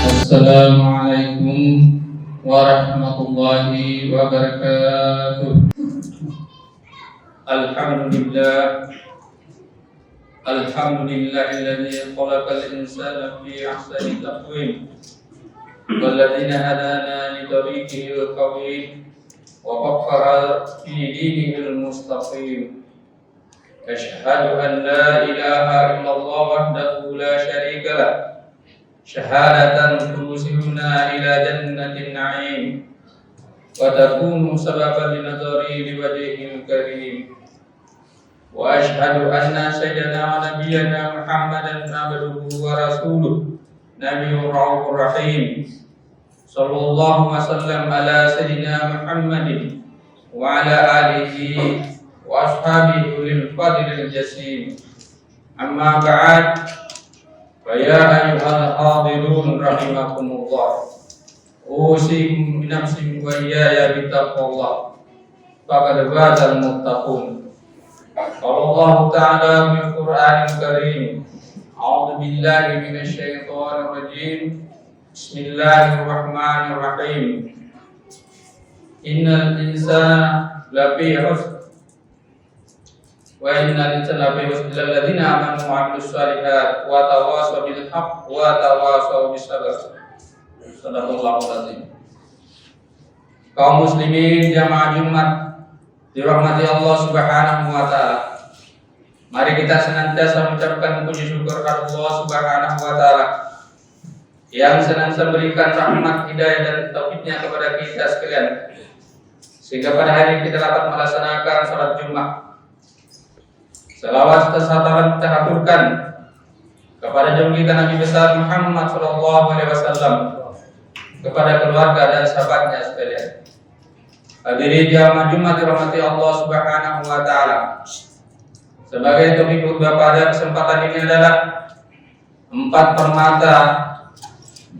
Assalamualaikum warahmatullahi wabarakatuh. Alhamdulillah, alhamdulillahilladzi khalaqal insana fi ahsani taqwim walladzina hadana li tariqil qawim wa qaffara fi dinihil mustaqim. Asyhadu an la ilaha illallah wahdahu la syarika lah, syahadatan tusiluna ila jannatin na'im wa takunu sababan linadari liwajhihil karim. Wa ashhadu anna sayyidana wa nabiyyana Muhammadan abduhu wa rasuluh nabiyyur raufur rahim sallallahu wa sallam ala sayyidina Muhammadin wa ala alihi wa ashabihi ulil fadlil jasim. Amma ba'd. Ya ayyuhal hadirun rahimakumullah, usikum binafsi wa iyaya bittaqwallah, faqad fazal muttaqun. Allah Ta'ala fil Qur'anil Karim, a'udzu billahi minasy syaithanir rajim. Bismillahirrahmanirrahim. Innal insana lafi khusr wa innal insana lafi khusr illa alladziina aamanu wa 'amilus shalihaati wa tawashaw bil haqqi wa tawashaw bis sabr. Shadaqallahul azim. Kaum muslimin jamaah Jumat dirahmati Allah Subhanahu wa taala. Mari kita senantiasa mengucapkan puji syukur kepada Allah Subhanahu wa taala yang senantiasa berikan rahmat, hidayah dan taufik-Nya kepada kita sekalian, sehingga pada hari ini kita dapat melaksanakan salat Jumat. Salawat serta kita haturkan kepada junjungan kita Nabi besar Muhammad sallallahu alaihi wasallam, kepada keluarga dan sahabatnya sekalian. Hadirin jamaah Jumat dirahmati Allah Subhanahu wa taala. Sebagai topik khutbah pada kesempatan ini adalah 4 permata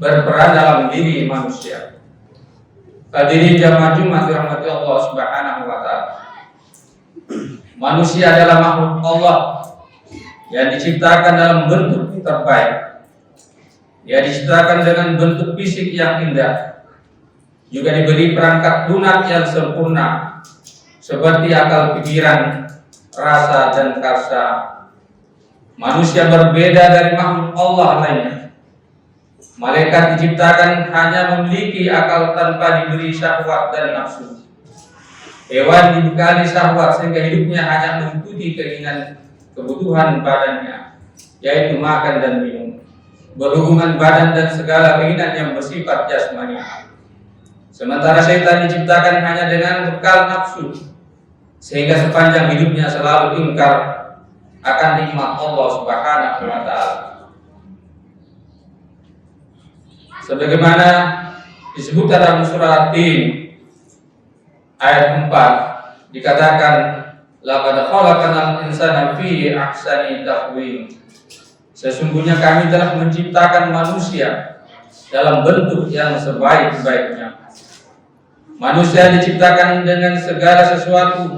berperan dalam diri manusia. Hadirin jamaah Jumat dirahmati Allah Subhanahu wa taala. Manusia adalah makhluk Allah yang diciptakan dalam bentuk terbaik. Dia diciptakan dengan bentuk fisik yang indah, juga diberi perangkat lunak yang sempurna seperti akal pikiran, rasa dan karsa. Manusia berbeda dari makhluk Allah lainnya. Malaikat diciptakan hanya memiliki akal tanpa diberi syahwat dan nafsu. Hewan dibekali syahwat sehingga hidupnya hanya mengikuti keinginan kebutuhan badannya, yaitu makan dan minum, berhubungan badan dan segala keinginan yang bersifat jasmani. Sementara setan diciptakan hanya dengan bekal nafsu, sehingga sepanjang hidupnya selalu ingkar akan nikmat Allah Subhanahu wa taala. Sebagaimana disebutkan dalam surah Tin ayat 4, dikatakan laqad khalaqnal insana fi ahsani taqwim. Sesungguhnya kami telah menciptakan manusia dalam bentuk yang sebaik-baiknya. Manusia diciptakan dengan segala sesuatu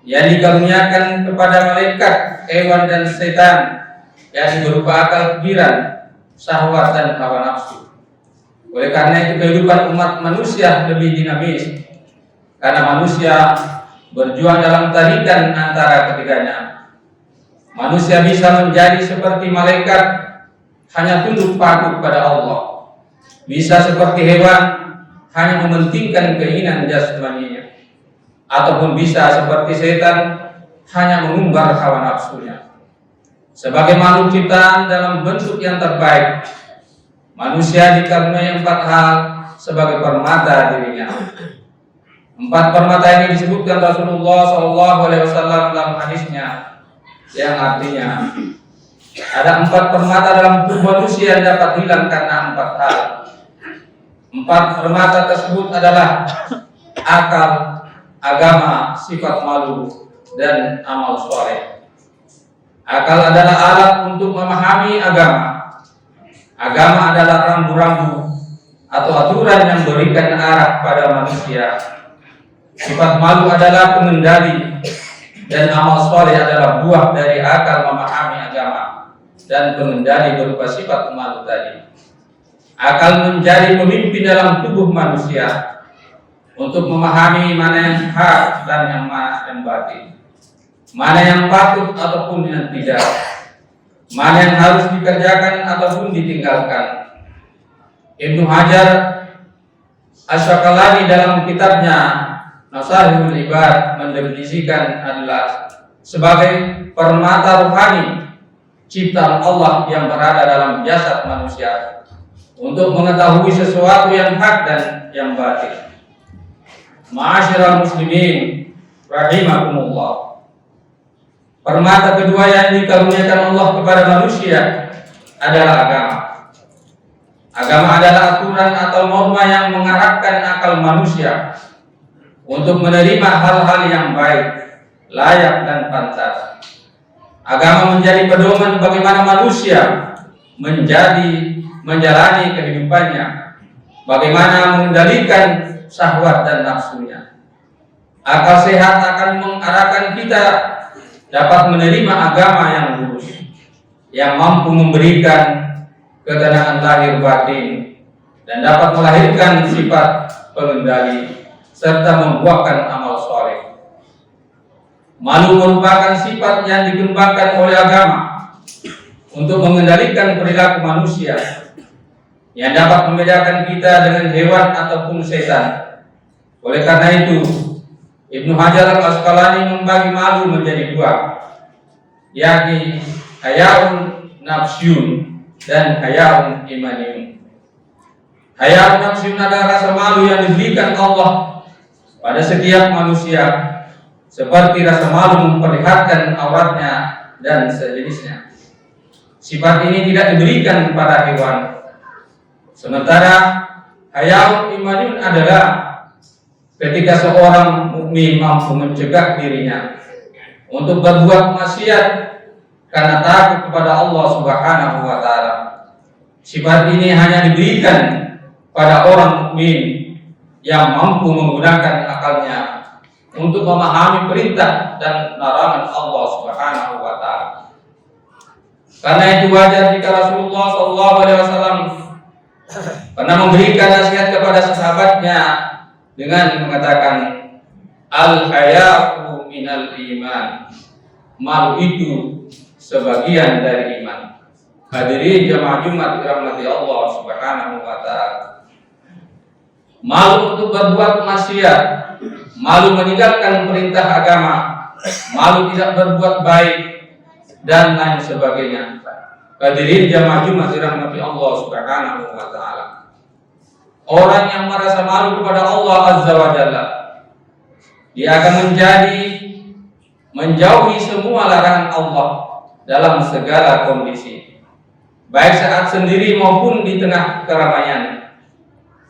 yang dikaruniakan kepada malaikat, hewan dan setan, yang berupa akal pikiran, syahwat dan hawa nafsu. Oleh karena itu kehidupan umat manusia lebih dinamis, karena manusia berjuang dalam tarikan antara ketiganya. Manusia bisa menjadi seperti malaikat, hanya tunduk patuh pada Allah. Bisa seperti hewan, hanya mementingkan keinginan jasmaninya. Ataupun bisa seperti setan, hanya mengumbar hawa nafsunya. Sebagai makhluk ciptaan dalam bentuk yang terbaik, manusia dikaruniai 4 hal sebagai permata dirinya. 4 permata ini disebutkan Rasulullah SAW dalam hadisnya, yang artinya ada 4 permata dalam tubuh manusia yang dapat hilang karena 4 hal. 4 permata tersebut adalah akal, agama, sifat malu, dan amal soleh. Akal adalah alat untuk memahami agama. Agama adalah rambu-rambu atau aturan yang berikan arah pada manusia. Sifat malu adalah pengendali, dan amal soleh adalah buah dari akal memahami agama dan pengendali berupa sifat malu tadi. akan menjadi pemimpin dalam tubuh manusia untuk memahami mana yang hak dan mana yang batil, mana yang patut ataupun yang tidak, mana yang harus dikerjakan ataupun ditinggalkan. Ibnu Hajar Asy-Syakalani dalam kitabnya Nasahihul Ibad mendefinisikan adalah sebagai permata rohani ciptaan Allah yang berada dalam jasad manusia untuk mengetahui sesuatu yang hak dan yang batil. Ma'asyiral muslimin rahimakumullah. Permata kedua yang dikaruniakan Allah kepada manusia adalah agama. Agama adalah aturan atau norma yang mengarahkan akal manusia untuk menerima hal-hal yang baik, layak dan pantas. Agama menjadi pedoman bagaimana manusia menjalani kehidupannya, bagaimana mengendalikan syahwat dan nafsunya. Akal sehat akan mengarahkan kita dapat menerima agama yang lurus, yang mampu memberikan ketenangan lahir batin dan dapat melahirkan sifat pengendali serta membuahkan amal soleh. Malu merupakan sifat yang dikembangkan oleh agama untuk mengendalikan perilaku manusia yang dapat membedakan kita dengan hewan ataupun setan. Oleh karena itu, Ibnu Hajar Al-Asqalani membagi malu menjadi dua, yakni hayaun nafsyun dan hayaun imaniyun. Hayaun nafsyun adalah rasa malu yang diberikan Allah pada setiap manusia, seperti rasa malu memperlihatkan auratnya dan sejenisnya. Sifat ini tidak diberikan kepada hewan. Sementara hayaun imaniyun adalah ketika seorang mukmin mampu mencegah dirinya untuk berbuat maksiat karena takut kepada Allah Subhanahu wa taala. Sifat ini hanya diberikan pada orang mukmin yang mampu menggunakan akalnya untuk memahami perintah dan larangan Allah Subhanahu wa taala. Karena itu wajar jika Rasulullah SAW pernah memberikan nasihat kepada sahabatnya dengan mengatakan, al-haya'u minal iman. Malu itu sebagian dari iman. Hadirin jamaah Jumat dirahmati Allah Subhanahu wa taala. Malu untuk berbuat maksiat, malu meninggalkan perintah agama, malu tidak berbuat baik dan lain sebagainya. Hadirin jamaah Jumat dirahmati Allah Subhanahu wa taala. Orang yang merasa malu kepada Allah Azza wa Jalla, dia akan menjauhi semua larangan Allah dalam segala kondisi, baik saat sendiri maupun di tengah keramaian.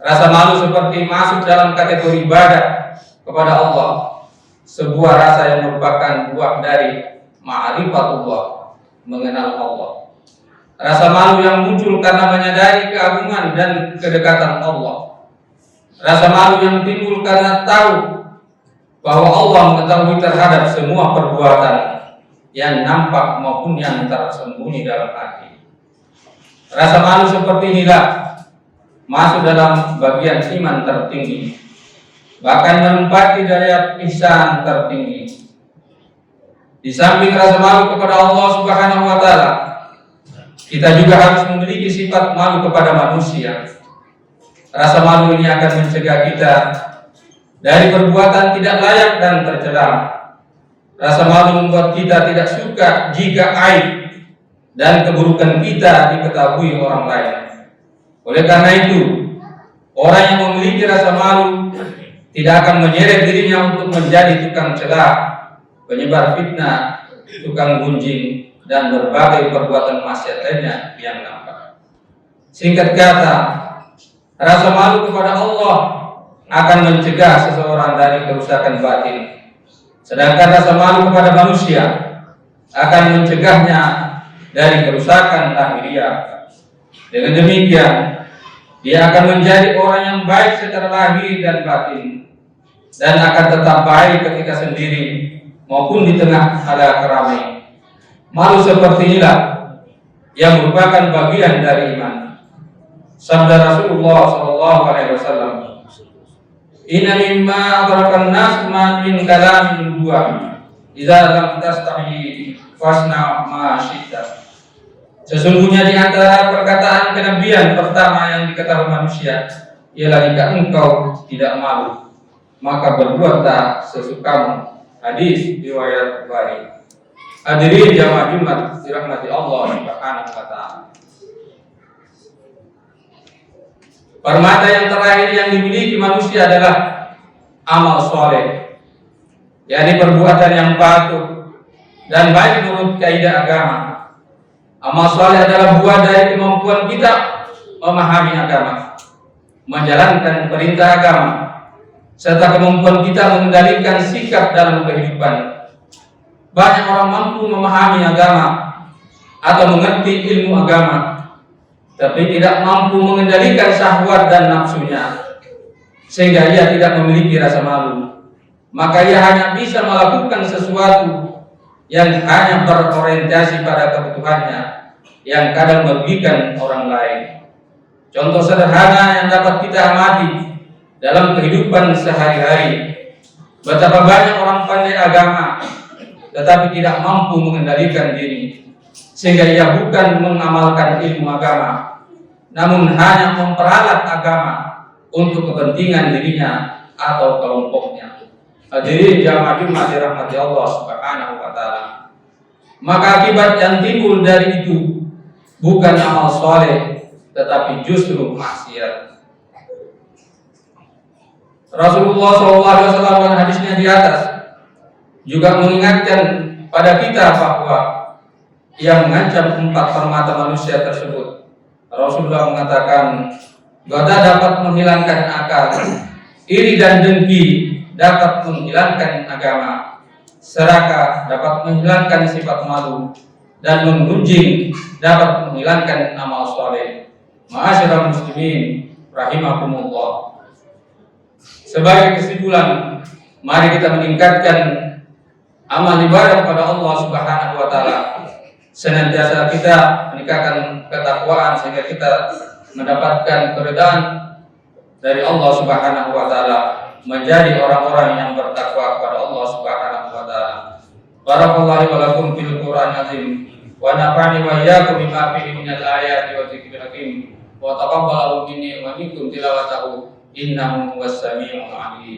Rasa malu seperti masuk dalam kategori ibadah kepada Allah, sebuah rasa yang merupakan buah dari ma'rifatullah, mengenal Allah. Rasa malu yang muncul karena menyadari keagungan dan kedekatan Allah. Rasa malu yang timbul karena tahu bahwa Allah mengetahui terhadap semua perbuatan yang nampak maupun yang tersembunyi dalam hati. Rasa malu seperti inilah masuk dalam bagian iman tertinggi, bahkan menempati derajat ihsan tertinggi. Di samping rasa malu kepada Allah Subhanahu wa taala, kita juga harus memiliki sifat malu kepada manusia. Rasa malu ini akan mencegah kita dari perbuatan tidak layak dan tercela. Rasa malu membuat kita tidak suka jika aib dan keburukan kita diketahui orang lain. Oleh karena itu, orang yang memiliki rasa malu tidak akan menyeret dirinya untuk menjadi tukang celah, penyebar fitnah, tukang gunjing, dan berbagai perbuatan maksiat lainnya yang nampak. Singkat kata, rasa malu kepada Allah akan mencegah seseorang dari kerusakan batin, sedangkan rasa malu kepada manusia akan mencegahnya dari kerusakan lahiriah. Dengan demikian, dia akan menjadi orang yang baik secara lahir dan batin, dan akan tetap baik ketika sendiri maupun di tengah halayak ramai. Malu seperti inilah yang merupakan bagian dari iman. Sabda Rasulullah sallallahu alaihi wasallam, "Inna mimma adrakan nas ma min kalamin dua. Idza lam tastahi fasna ma syi'ta." Sesungguhnya di antara perkataan kenabian pertama yang diketahui manusia ialah jika engkau tidak malu, maka berbuatlah sesukamu. Hadis riwayat Bukhari. Hadirin jamaah Jumat dirahmati Allah Subhanahu wa taala. Permata yang terakhir yang dimiliki manusia adalah amal soleh, yakni perbuatan yang patuh dan baik menurut kaidah agama. Amal soleh adalah buah dari kemampuan kita memahami agama, menjalankan perintah agama, serta kemampuan kita mengendalikan sikap dalam kehidupan. Banyak orang mampu memahami agama atau mengerti ilmu agama, tapi tidak mampu mengendalikan syahwat dan nafsunya, sehingga ia tidak memiliki rasa malu. Maka ia hanya bisa melakukan sesuatu yang hanya berorientasi pada kebutuhannya, yang kadang merugikan orang lain. Contoh sederhana yang dapat kita amati dalam kehidupan sehari-hari, betapa banyak orang pandai agama tetapi tidak mampu mengendalikan diri, sehingga ia bukan mengamalkan ilmu agama, namun hanya memperalat agama untuk kepentingan dirinya atau kelompoknya. Hadirin jamaah Jumat dirahmati Allah Subhanahu wa taala. Maka akibat yang timbul dari itu bukan amal soleh, tetapi justru maksiat. Rasulullah SAW dalam hadisnya di atas juga mengingatkan pada kita bahwa yang mengancam 4 permata manusia tersebut. Rasulullah mengatakan, ghadab dapat menghilangkan akal, iri dan dengki dapat menghilangkan agama, serakah dapat menghilangkan sifat malu, dan menggunjing dapat menghilangkan amal soleh. Ma'asyiral muslimin rahimakumullah. Sebagai kesimpulan, mari kita meningkatkan amal ibadah kepada Allah Subhanahu wa taala. Senantiasa kita meningkatkan ketakwaan sehingga kita mendapatkan keridhaan dari Allah Subhanahu wa taala, menjadi orang-orang yang bertakwa kepada Allah Subhanahu wa taala. Barakallahu wa lakum fil Qur'an azim wa nafa'ani wa iyyakum bima fihi minal ayati wa dzikril hakim wa taqabbalahu minni wa minkum tilawatahu innahu was samiul alim.